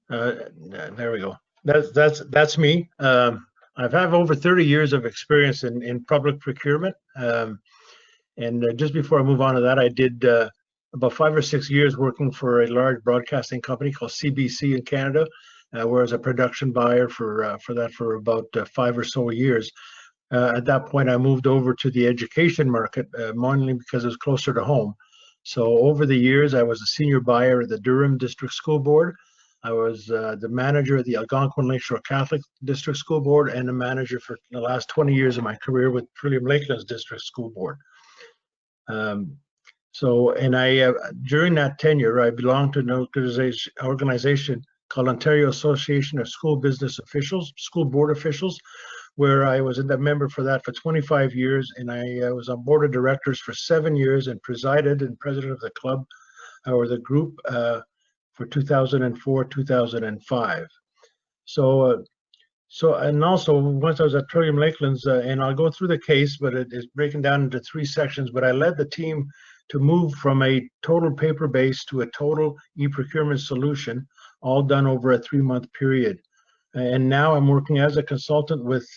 There we go. That's me. I've had over 30 years of experience in public procurement. And just before I move on to that, I did about 5 or 6 years working for a large broadcasting company called CBC in Canada, where I was a production buyer for that for about 5 or so years. At that point, I moved over to the education market, mainly because it was closer to home. So over the years, I was a senior buyer at the Durham District School Board. I was the manager at the Algonquin Lakeshore Catholic District School Board, and a manager for the last 20 years of my career with Trillium Lakelands District School Board. During that tenure, I belonged to an organization called Ontario Association of School Business Officials, School Board Officials, where I was a member for that for 25 years, and I was on board of directors for 7 years and presided and president of the club or the group for 2004, 2005. And also once I was at Trillium Lakelands, and I'll go through the case, but it is breaking down into 3 sections, but I led the team to move from a total paper-based to a total eProcurement solution, all done over a 3-month period. And now I'm working as a consultant with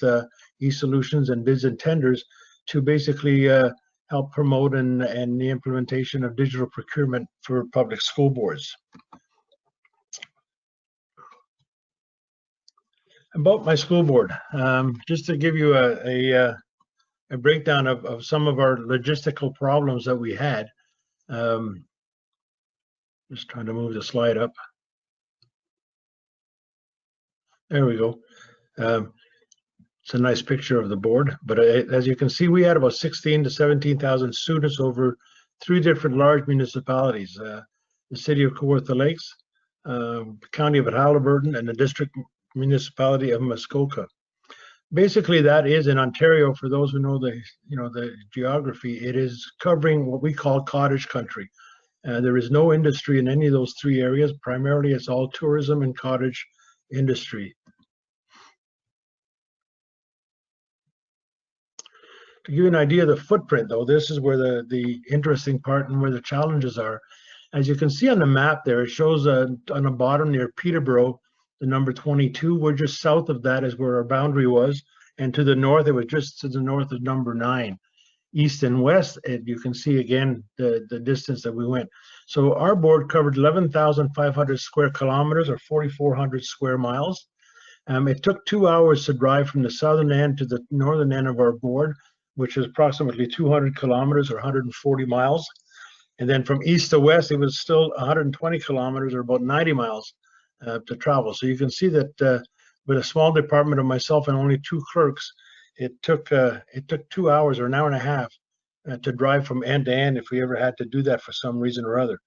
eSolutions and Bids and Tenders to basically help promote and the implementation of digital procurement for public school boards. About my school board, just to give you a breakdown of some of our logistical problems that we had. Just trying to move the slide up. There we go. It's a nice picture of the board, but as you can see, we had about 16 to 17,000 students over 3 different large municipalities, the city of Kawartha Lakes, the county of Haliburton, and the district municipality of Muskoka. Basically, that is in Ontario. For those who know the geography, it is covering what we call cottage country. There is no industry in any of those 3 areas. Primarily, it's all tourism and cottage industry. To give you an idea of the footprint, though, this is where the interesting part and where the challenges are. As you can see on the map there, it shows on the bottom near Peterborough, the number 22. We're just south of that is where our boundary was. And to the north, it was just to the north of number 9. East and west, and you can see again the distance that we went. So our board covered 11,500 square kilometers or 4,400 square miles. It took 2 hours to drive from the southern end to the northern end of our board, which is approximately 200 kilometers or 140 miles. And then from east to west, it was still 120 kilometers or about 90 miles to travel. So you can see that with a small department of myself and only 2 clerks, it took 2 hours or an hour and a half to drive from end to end if we ever had to do that for some reason or other.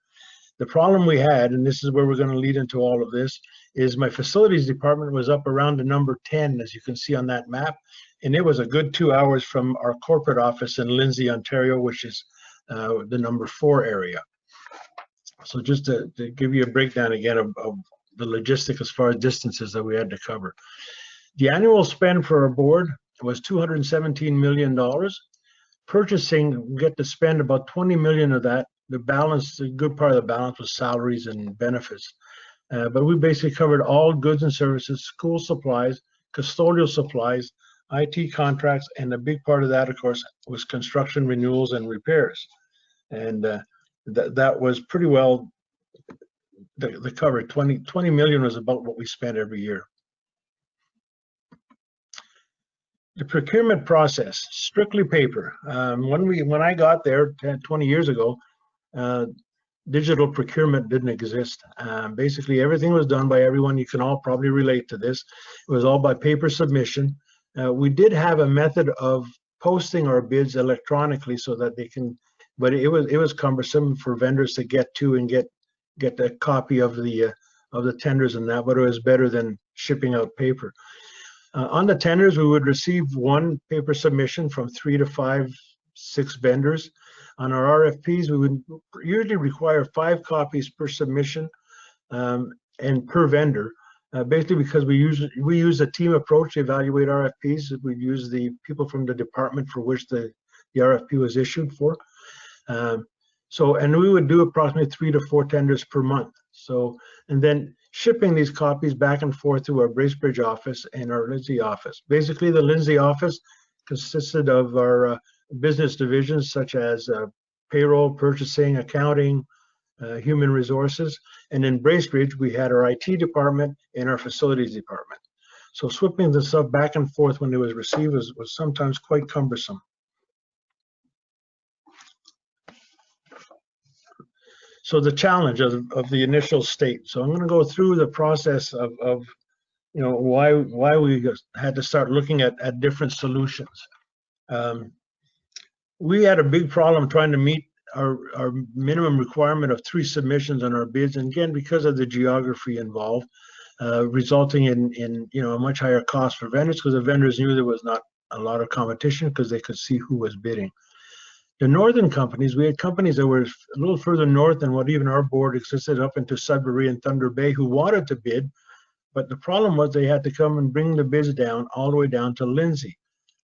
The problem we had, and this is where we're going to lead into all of this, is my facilities department was up around the number 10, as you can see on that map, and it was a good 2 hours from our corporate office in Lindsay, Ontario, which is the number 4 area. So just to give you a breakdown again of the logistic as far as distances that we had to cover. The annual spend for our board was $217 million. Purchasing, we get to spend about 20 million of that. The balance, a good part of the balance was salaries and benefits. But we basically covered all goods and services, school supplies, custodial supplies, IT contracts, and a big part of that, of course, was construction renewals and repairs. And that was pretty well the cover. 20 million was about what we spent every year. The procurement process, strictly paper. When I got there 20 years ago, digital procurement didn't exist. Basically, everything was done by everyone. You can all probably relate to this. It was all by paper submission. We did have a method of posting our bids electronically so that they can, but it was cumbersome for vendors to get to and get a copy of the tenders and that, but it was better than shipping out paper. On the tenders, we would receive 1 paper submission from 3 to 5, 6 vendors. On our RFPs, we would usually require 5 copies per submission and per vendor, basically because we use a team approach to evaluate RFPs. We use the people from the department for which the RFP was issued for. And we would do approximately 3 to 4 tenders per month. So, and then shipping these copies back and forth to our Bracebridge office and our Lindsay office. Basically, the Lindsay office consisted of our business divisions such as payroll, purchasing, accounting, human resources. And in Bracebridge, we had our IT department and our facilities department. So swapping the stuff back and forth when it was received was sometimes quite cumbersome. So the challenge of the initial state. So I'm going to go through the process of you know, why we had to start looking at different solutions. We had a big problem trying to meet our minimum requirement of 3 submissions on our bids, and again, because of the geography involved, resulting in you know, a much higher cost for vendors, because the vendors knew there was not a lot of competition because they could see who was bidding. The northern companies, we had companies that were a little further north than what even our board existed, up into Sudbury and Thunder Bay, who wanted to bid, but the problem was they had to come and bring the bids down all the way down to Lindsay,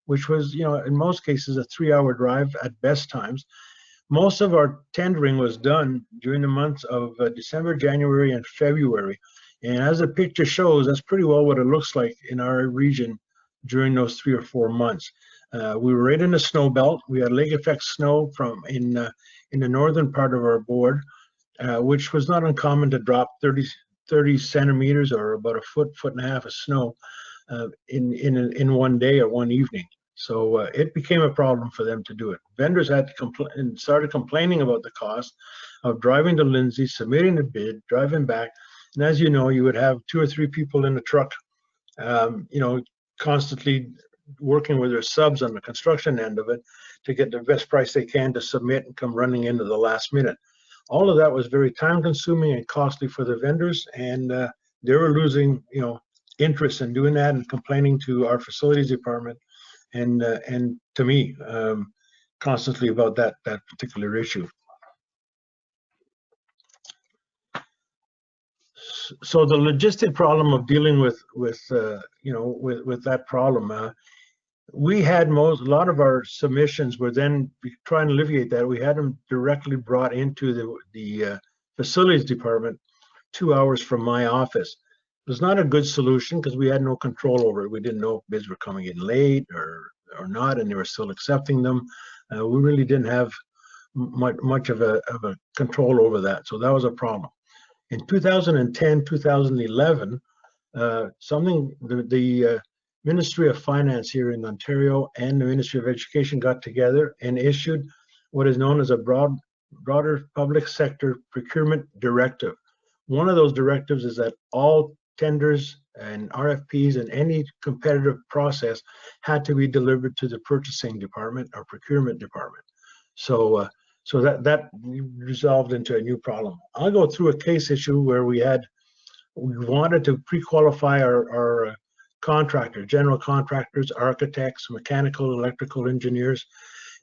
which was, you know, in most cases a 3-hour drive at best times. Most of our tendering was done during the months of December, January, and February. And as the picture shows, that's pretty well what it looks like in our region during those 3 or 4 months. We were right in the snow belt. We had lake effect snow from in the northern part of our board, which was not uncommon to drop 30 centimeters or about a foot and a half of snow in one day or one evening. So it became a problem for them to do it. Vendors had to complain and started complaining about the cost of driving to Lindsay, submitting the bid, driving back. And as you know, you would have 2 or 3 people in the truck, you know, constantly working with their subs on the construction end of it to get the best price they can to submit and come running into the last minute. All of that was very time consuming and costly for the vendors, and they were losing, you know, interest in doing that and complaining to our facilities department and to me constantly about that particular issue. So the logistic problem of dealing with you know, with that problem, we had a lot of our submissions were then trying to alleviate that. We had them directly brought into the facilities department 2 hours from my office. It was not a good solution because we had no control over it. We didn't know if bids were coming in late or not, and they were still accepting them. We really didn't have much of a control over that, so that was a problem. In 2010, 2011, the Ministry of Finance here in Ontario and the Ministry of Education got together and issued what is known as a broader public sector procurement directive. One of those directives is that all tenders and RFPs and any competitive process had to be delivered to the purchasing department or procurement department. So that resolved into a new problem. I'll go through a case issue where we wanted to pre-qualify our contractors, general contractors, architects, mechanical, electrical engineers,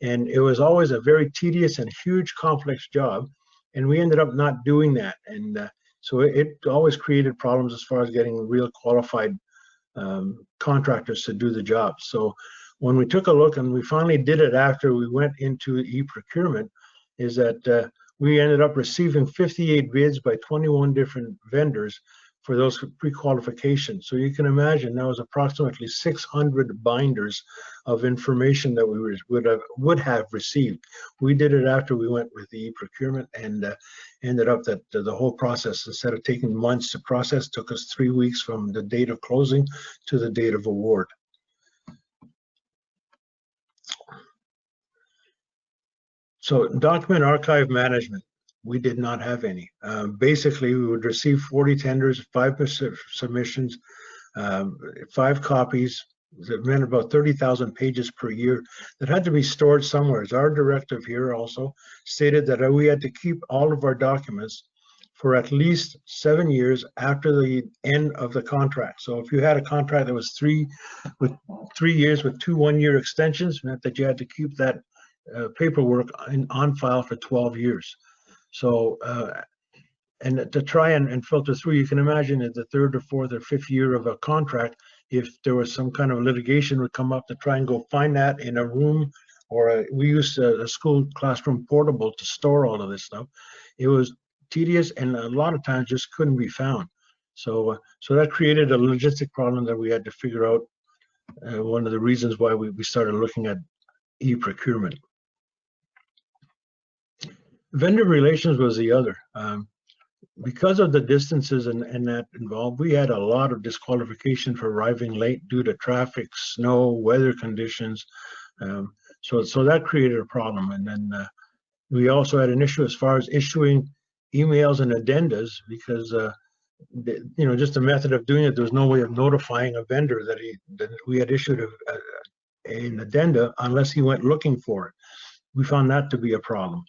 and it was always a very tedious and huge complex job, and we ended up not doing that, and so it always created problems as far as getting real qualified contractors to do the job. So when we took a look, and we finally did it after we went into eProcurement, is that we ended up receiving 58 bids by 21 different vendors for those pre-qualifications. So you can imagine that was approximately 600 binders of information that we would have received. We did it after we went with the eProcurement, and ended up that the whole process, instead of taking months to process, took us 3 weeks from the date of closing to the date of award. So document archive management, we did not have any. Basically, we would receive 40 tenders, 5 submissions, 5 copies. That meant about 30,000 pages per year that had to be stored somewhere. As our directive here also stated that we had to keep all of our documents for at least 7 years after the end of the contract. So if you had a contract that was 3 years with 2 one-year extensions, meant that you had to keep that paperwork on file for 12 years. So, and to try and filter through, you can imagine at the 3rd or 4th or 5th year of a contract, if there was some kind of litigation would come up, to try and go find that in a room, or we used a school classroom portable to store all of this stuff. It was tedious, and a lot of times just couldn't be found. So that created a logistic problem that we had to figure out. One of the reasons why we started looking at eProcurement. Vendor relations was the other. Because of the distances and that involved, we had a lot of disqualification for arriving late due to traffic, snow, weather conditions. So that created a problem. And then we also had an issue as far as issuing emails and addendas, because just the method of doing it, there was no way of notifying a vendor that we had issued an addenda unless he went looking for it. We found that to be a problem.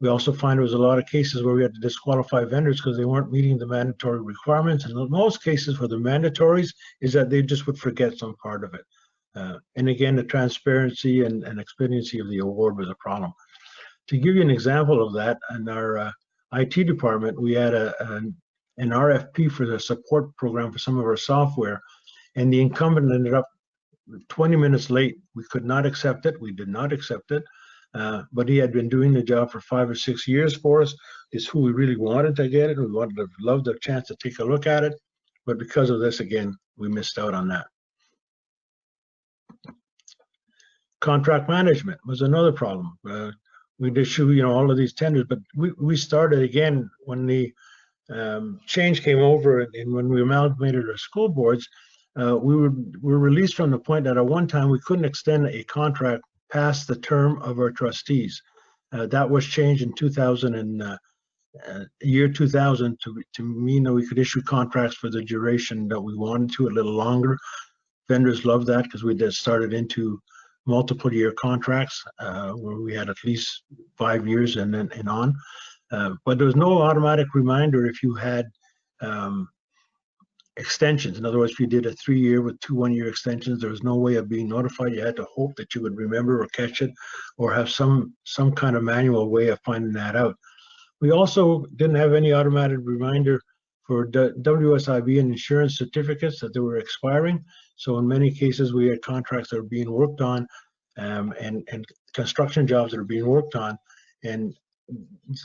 We also find there was a lot of cases where we had to disqualify vendors because they weren't meeting the mandatory requirements. And in most cases for the mandatories is that they just would forget some part of it. And again, the transparency and expediency of the award was a problem. To give you an example of that, in our IT department, we had an RFP for the support program for some of our software, and the incumbent ended up 20 minutes late. We could not accept it. We did not accept it. But he had been doing the job for 5 or 6 years for us. It's who we really wanted to get it. We wanted to love the chance to take a look at it. But because of this, again, we missed out on that. Contract management was another problem. We'd issue, all of these tenders, but we started again when the change came over, and when we amalgamated our school boards, we were released from the point that at one time we couldn't extend a contract past the term of our trustees. That was changed in 2000 year 2000 to mean that we could issue contracts for the duration that we wanted to, a little longer. Vendors loved that because we just started into multiple year contracts where we had at least 5 years and on. But there was no automatic reminder if you had extensions. In other words, if you did a 3-year with 2 1-year extensions, there was no way of being notified. You had to hope that you would remember or catch it, or have some kind of manual way of finding that out. We also didn't have any automatic reminder for WSIB and insurance certificates that they were expiring. So in many cases, we had contracts that were being worked on and construction jobs that are being worked on, and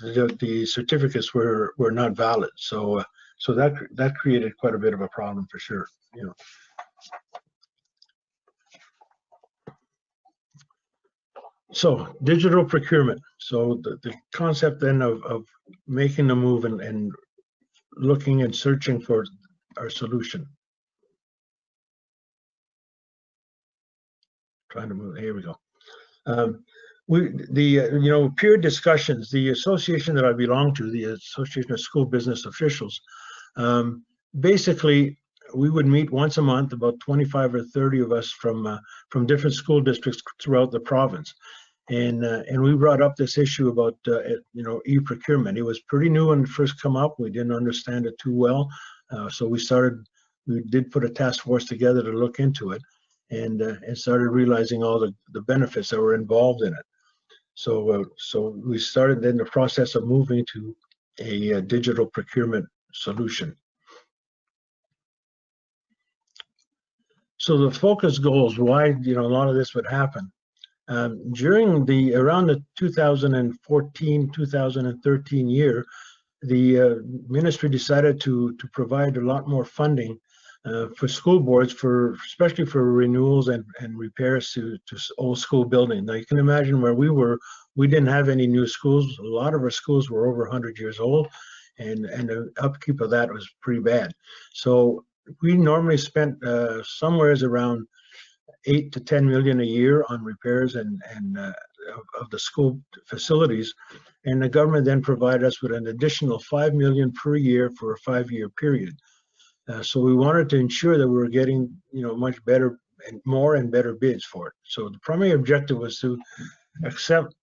the certificates were not valid. So that created quite a bit of a problem for sure. So digital procurement. So the concept then of making the move and looking and searching for our solution. Trying to move. Here we go. Peer discussions. The association that I belong to, the Association of School Business Officials, basically we would meet once a month, about 25 or 30 of us from different school districts throughout the province, and we brought up this issue about e-procurement. It was pretty new when it first come up. We didn't understand it too well, so we did put a task force together to look into it, and started realizing all the benefits that were involved in it. So we started then the process of moving to a digital procurement solution. So the focus goals, why a lot of this would happen. During around the 2014-2013 year, the ministry decided to provide a lot more funding for school boards, especially for renewals and repairs to old school buildings. Now you can imagine where we didn't have any new schools. A lot of our schools were over 100 years old, and the upkeep of that was pretty bad. So we normally spent somewhere around 8 to 10 million a year on repairs and of the school facilities, and the government then provided us with an additional 5 million per year for a 5-year period. So we wanted to ensure that we were getting much better and more and better bids for it. So the primary objective was to accept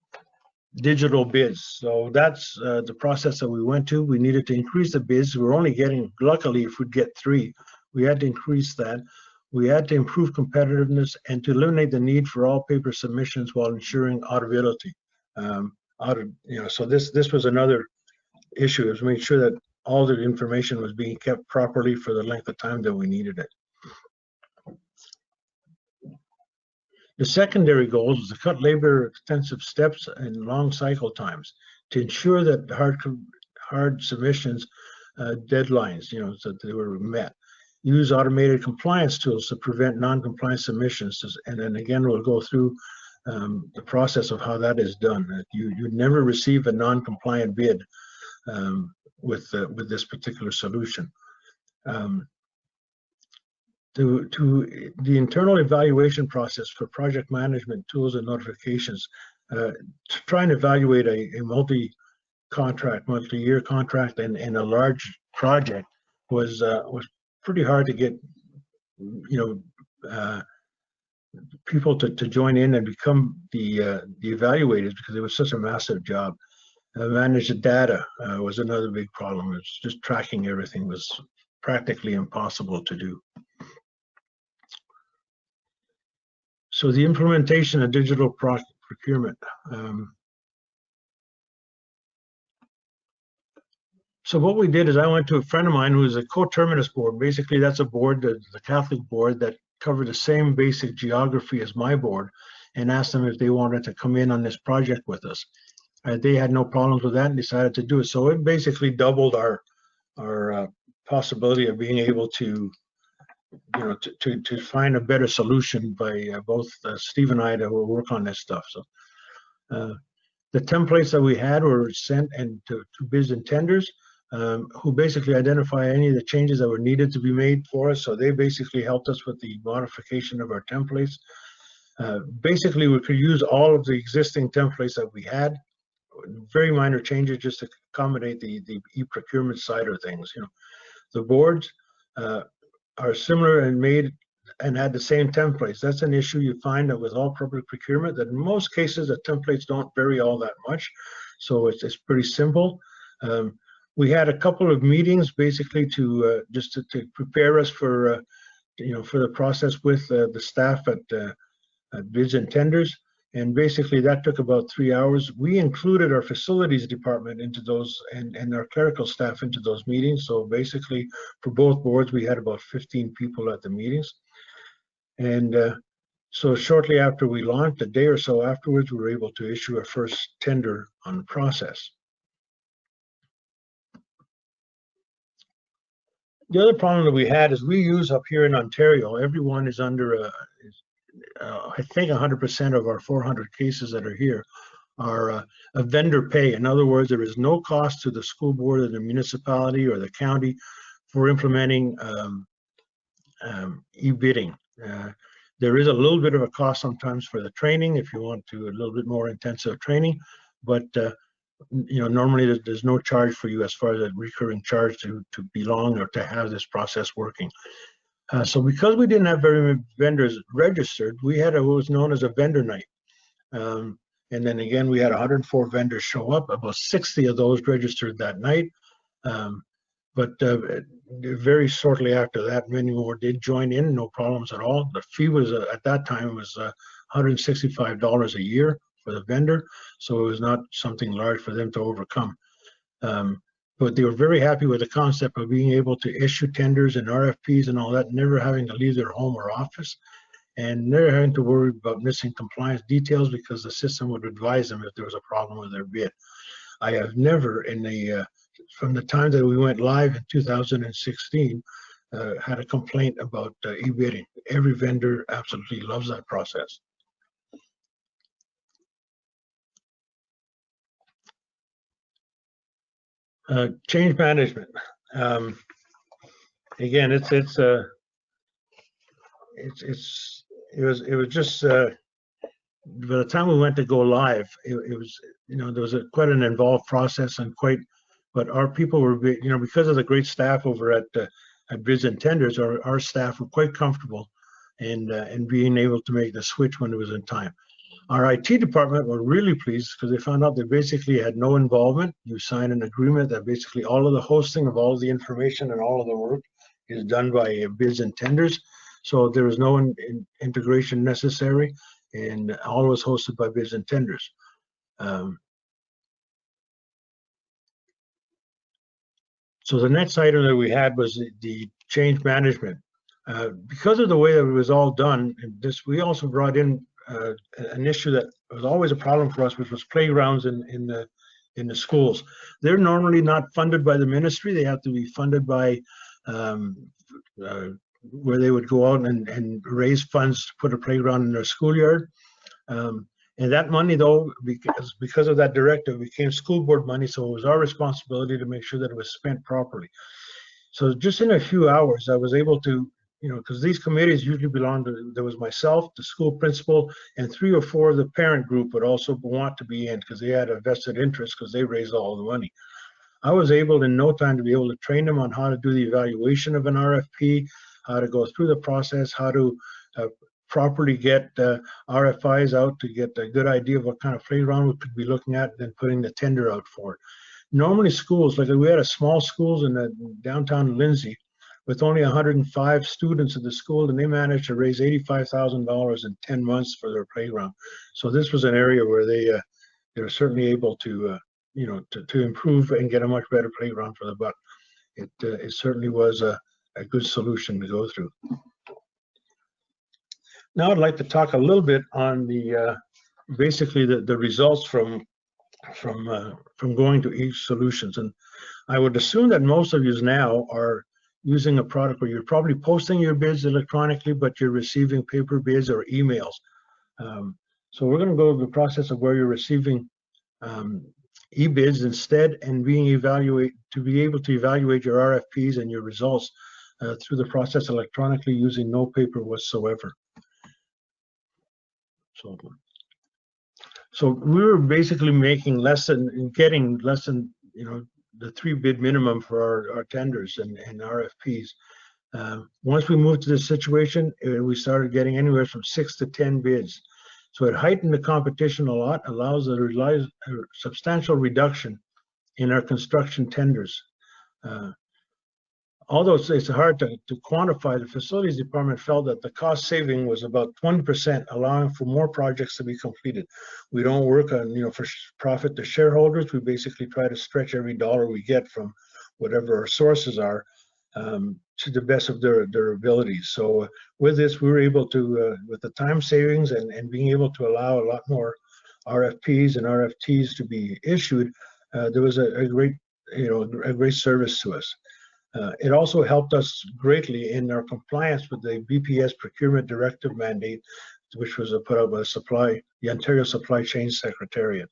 digital bids. So that's the process that we went to. We needed to increase the bids. We were only getting, luckily, if we'd get 3, we had to increase that. We had to improve competitiveness and to eliminate the need for all paper submissions while ensuring auditability. So this was another issue, is make sure that all the information was being kept properly for the length of time that we needed it. The secondary goals was to cut labor-intensive steps and long cycle times to ensure that hard submissions deadlines, so they were met. Use automated compliance tools to prevent non-compliant submissions. And then again, we'll go through the process of how that is done. You never receive a non-compliant bid with this particular solution. To the internal evaluation process for project management tools and notifications, to try and evaluate a multi-year contract and a large project was pretty hard to get, people to join in and become the evaluators, because it was such a massive job. Manage the data was another big problem. It's just tracking everything was practically impossible to do. So the implementation of digital procurement. So what we did is I went to a friend of mine who is a coterminous board. Basically, that's a board, the Catholic board, that covered the same basic geography as my board, and asked them if they wanted to come in on this project with us. They had no problems with that and decided to do it. So it basically doubled our possibility of being able to, to find a better solution by both Steve and I to work on this stuff. So the templates that we had were sent to bids and tenders, who basically identify any of the changes that were needed to be made for us. So they basically helped us with the modification of our templates. Basically, we could use all of the existing templates that we had, very minor changes just to accommodate the eProcurement side of things. The boards are similar and made and had the same templates. That's an issue you find that with all public procurement, that in most cases the templates don't vary all that much. So it's pretty simple. We had a couple of meetings basically to just to prepare us for for the process with the staff at bids and tenders, and basically that took about 3 hours. We included our facilities department into those and our clerical staff into those meetings. So basically for both boards we had about 15 people at the meetings, and so shortly after we launched, a day or so afterwards, we were able to issue our first tender on the process. The other problem that we had is we use up here in Ontario, everyone is under I think 100% of our 400 cases that are here are a vendor pay. In other words, there is no cost to the school board or the municipality or the county for implementing e-bidding. There is a little bit of a cost sometimes for the training if you want to a little bit more intensive training, but normally there's no charge for you as far as a recurring charge to belong or to have this process working. So because we didn't have very many vendors registered, we had what was known as a vendor night. And then again, we had 104 vendors show up. About 60 of those registered that night. But very shortly after that, many more did join in, no problems at all. The fee was, at that time, was $165 a year for the vendor. So it was not something large for them to overcome. But they were very happy with the concept of being able to issue tenders and RFPs and all that, never having to leave their home or office, and never having to worry about missing compliance details because the system would advise them if there was a problem with their bid. I have never, from the time that we went live in 2016, had a complaint about e-bidding. Every vendor absolutely loves that process. Change management. Again, it was just by the time we went to go live, it was there was quite an involved process and but our people were because of the great staff over at bids and tenders, our staff were quite comfortable in being able to make the switch when it was in time. Our IT department were really pleased because they found out they basically had no involvement. You sign an agreement that basically all of the hosting of all of the information and all of the work is done by bids and tenders. So there was no integration necessary, and all was hosted by bids and tenders. So the next item that we had was the change management. Because of the way that it was all done, we also brought in an issue that was always a problem for us, which was playgrounds in in the schools. They're normally not funded by the ministry. They have to be funded by where they would go out and raise funds to put a playground in their schoolyard. And that money, though, because of that directive, became school board money. So it was our responsibility to make sure that it was spent properly. So just in a few hours, I was able to, because these committees usually belong to, there was myself, the school principal, and 3 or 4 of the parent group would also want to be in because they had a vested interest because they raised all the money. I was able in no time to be able to train them on how to do the evaluation of an RFP, how to go through the process, how to properly get RFIs out to get a good idea of what kind of playground we could be looking at, then putting the tender out for it. Normally schools, like we had a small schools in downtown Lindsay with only 105 students at the school, and they managed to raise $85,000 in 10 months for their playground. So this was an area where they were certainly able to to improve and get a much better playground for the buck. It certainly was a good solution to go through. Now I'd like to talk a little bit on the basically the results from going to each solutions. And I would assume that most of you now are using a product where you're probably posting your bids electronically, but you're receiving paper bids or emails. So we're going to go to the process of where you're receiving e-bids instead, and be able to evaluate your RFPs and your results through the process electronically using no paper whatsoever. So we were basically making getting less than the 3 bid minimum for our tenders and RFPs. Once we moved to this situation, we started getting anywhere from 6 to 10 bids. So it heightened the competition a lot, allows a substantial reduction in our construction tenders. Although it's hard to quantify, the facilities department felt that the cost saving was about 20%, allowing for more projects to be completed. We don't work on for profit to shareholders. We basically try to stretch every dollar we get from whatever our sources are to the best of their abilities. So with this, we were able to, with the time savings and being able to allow a lot more RFPs and RFTs to be issued, there was a great service to us. It also helped us greatly in our compliance with the BPS procurement directive mandate, which was put out by the Ontario Supply Chain Secretariat.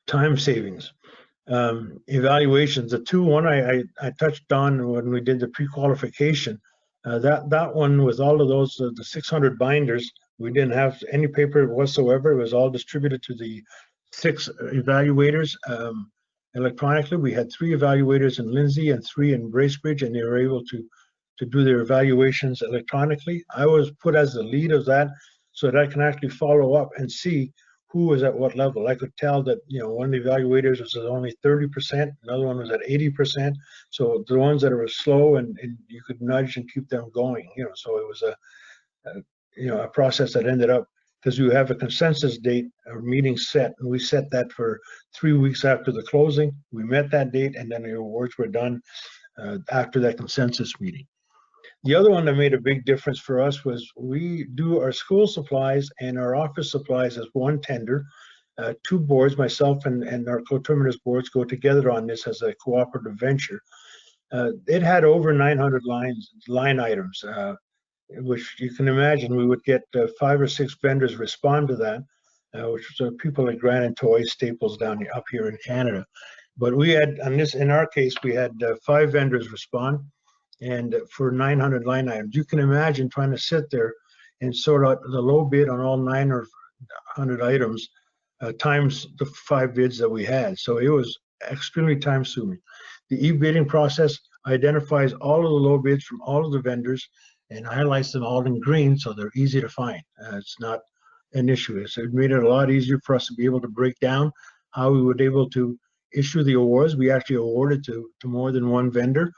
Time savings. Evaluations. The one I touched on when we did the pre-qualification. That one with all of those, the 600 binders, we didn't have any paper whatsoever. It was all distributed to the 6 evaluators electronically. We had 3 evaluators in Lindsay and 3 in Bracebridge, and they were able to do their evaluations electronically. I was put as the lead of that so that I can actually follow up and see who was at what level. I could tell that one of the evaluators was at only 30%, another one was at 80%. So the ones that were slow and you could nudge and keep them going. So it was a process that ended up, because you have a consensus date or meeting set, and we set that for 3 weeks after the closing. We met that date, and then the awards were done after that consensus meeting. The other one that made a big difference for us was we do our school supplies and our office supplies as one tender. 2 boards, myself and our coterminous boards, go together on this as a cooperative venture. It had over 900 line items, which you can imagine we would get 5 or 6 vendors respond to that, which was people like Granite Toys, Staples up here in Canada. But we had, in our case, we had 5 vendors respond, and for 900 line items. You can imagine trying to sit there and sort out the low bid on all 900 items times the 5 bids that we had. So it was extremely time-consuming. The e-bidding process identifies all of the low bids from all of the vendors and highlights them all in green, so they're easy to find. It's not an issue. It made it a lot easier for us to be able to break down how we would able to issue the awards. We actually awarded to more than one vendor.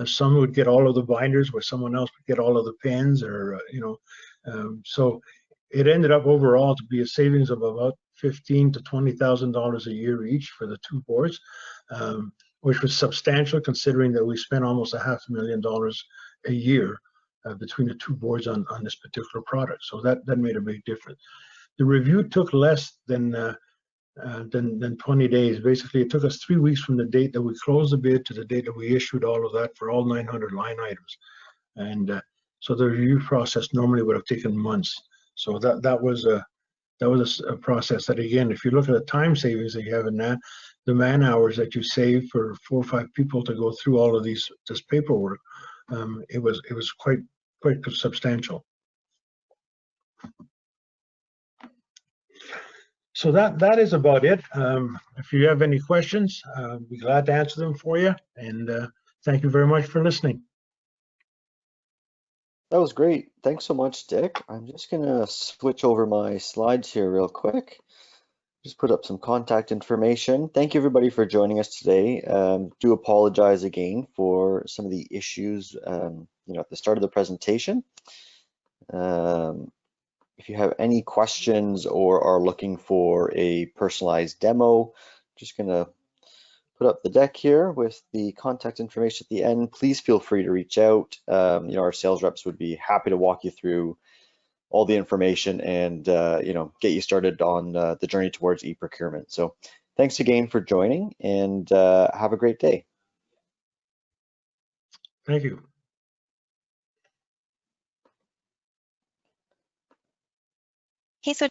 Some would get all of the binders, where someone else would get all of the pens, or so it ended up overall to be a savings of about $15,000 to $20,000 a year each for the 2 boards, which was substantial considering that we spent almost $500,000 a year between the 2 boards on this particular product. So that made a big difference. the review took less than 20 days. Basically, it took us 3 weeks from the date that we closed the bid to the date that we issued all of that for all 900 line items. And so the review process normally would have taken months. So that was a process that, again, if you look at the time savings that you have in that, the man hours that you save for 4 or 5 people to go through all of this paperwork, it was quite substantial. So that is about it. If you have any questions, I'll be glad to answer them for you. And thank you very much for listening. That was great. Thanks so much, Dick. I'm just gonna switch over my slides here real quick. Just put up some contact information. Thank you everybody for joining us today. Do apologize again for some of the issues, at the start of the presentation. If you have any questions or are looking for a personalized demo, just gonna put up the deck here with the contact information at the end. Please feel free to reach out. Our sales reps would be happy to walk you through all the information and get you started on the journey towards eProcurement. So thanks again for joining, and have a great day. Thank you. Okay, so